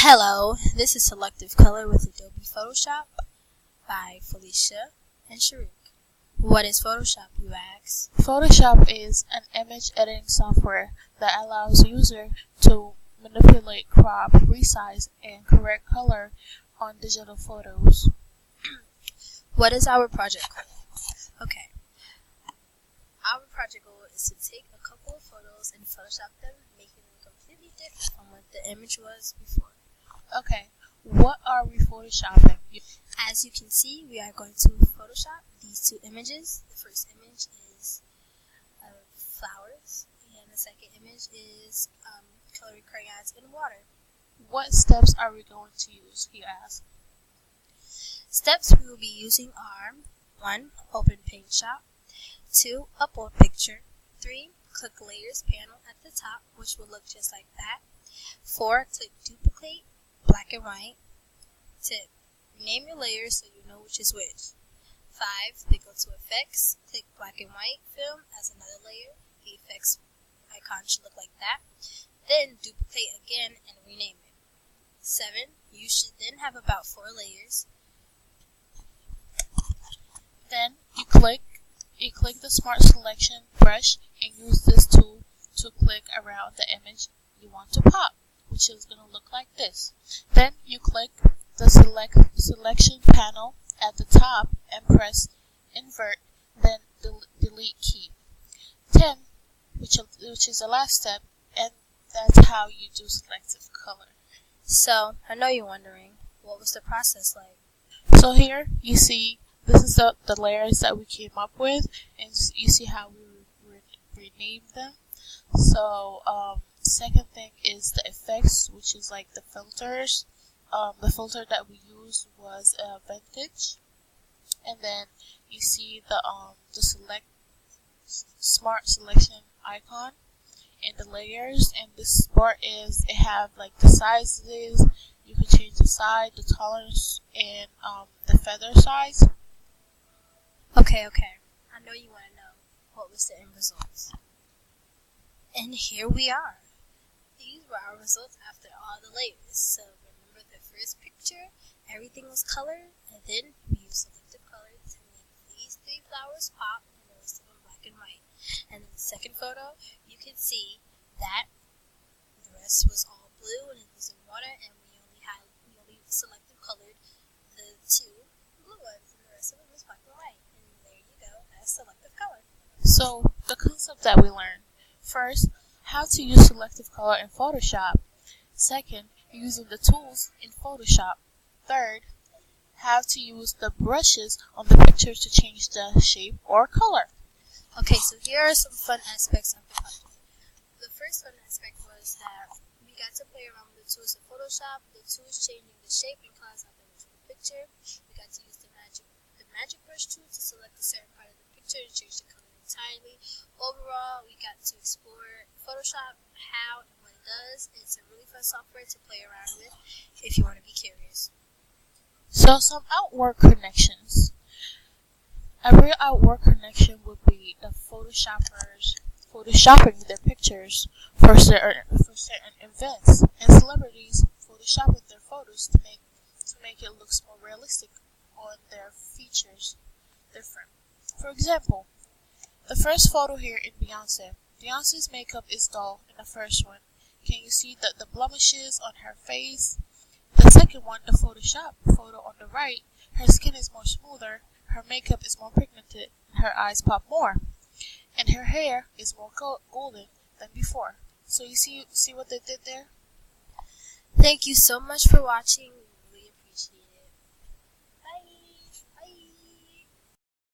Hello, this is Selective Color with Adobe Photoshop by Felicia and Sharuk. What is Photoshop, you ask? Photoshop is an image editing software that allows user to manipulate, crop, resize, and correct color on digital photos. What is our project goal? Okay. Our project goal is to take a couple of photos and Photoshop them, making them completely different from what the image was before. Okay, what are we photoshopping? As you can see, we are going to Photoshop these two images. The first image is flowers, and the second image is coloring crayons in water. What steps are we going to use, you ask? Steps we will be using are 1. Open Photoshop, 2. Upload picture, 3. Click Layers panel at the top, which will look just like that. 4. Click Duplicate, black and white. Tip: rename your layers so you know which is which. 5. Then go to Effects, click black and white film as another layer. The effects icon should look like that. Then duplicate again and rename it. 7. You should then have about 4 layers. Then you click the Smart Selection brush and use this tool to click around the image you want to pop, which is going to look like this. Then you click the selection panel at the top and press invert, then delete key. 10, which is the last step, and that's how you do selective color. So, I know you're wondering, what was the process like? So here you see this is the layers that we came up with, and you see how we renamed them. So second thing is the effects, which is like the filters. The filter that we used was vintage, and then you see the smart selection icon and the layers. And this part is it have like the sizes. You can change the size, the tolerance, and the feather size. Okay. I know you want to know what was the end results. And here we are. These were our results after all the layers. So remember the first picture, everything was colored, and then we used selective color to make these 3 flowers pop and the rest of them black and white. And in the second photo, you can see that the rest was all blue and it was in water, and we only selective colored the 2 blue ones, and the rest of them was black and white. And there you go, that's selective color. So the concept that we learned: first, how to use selective color in Photoshop. Second, using the tools in Photoshop. Third, how to use the brushes on the pictures to change the shape or color. Okay, so here are some fun aspects of the project. The first fun aspect was that we got to play around with the tools in Photoshop. The tools changing the shape and colors of the picture. We got to use the magic brush tool to select a certain part of the picture and change the color entirely. Overall, we got to explore Photoshop, how and what it does. It's a really fun software to play around with if you want to be curious. So some outward connections. A real outward connection would be the photoshoppers photoshopping their pictures for certain events, and celebrities photoshopping their photos to make it look more realistic on their features different. For example, the first photo here in Beyonce. Beyonce's makeup is dull in the first one. Can you see the blemishes on her face? The second one, the Photoshop photo on the right, her skin is more smoother, her makeup is more pigmented, and her eyes pop more. And her hair is more golden than before. So you see what they did there? Thank you so much for watching.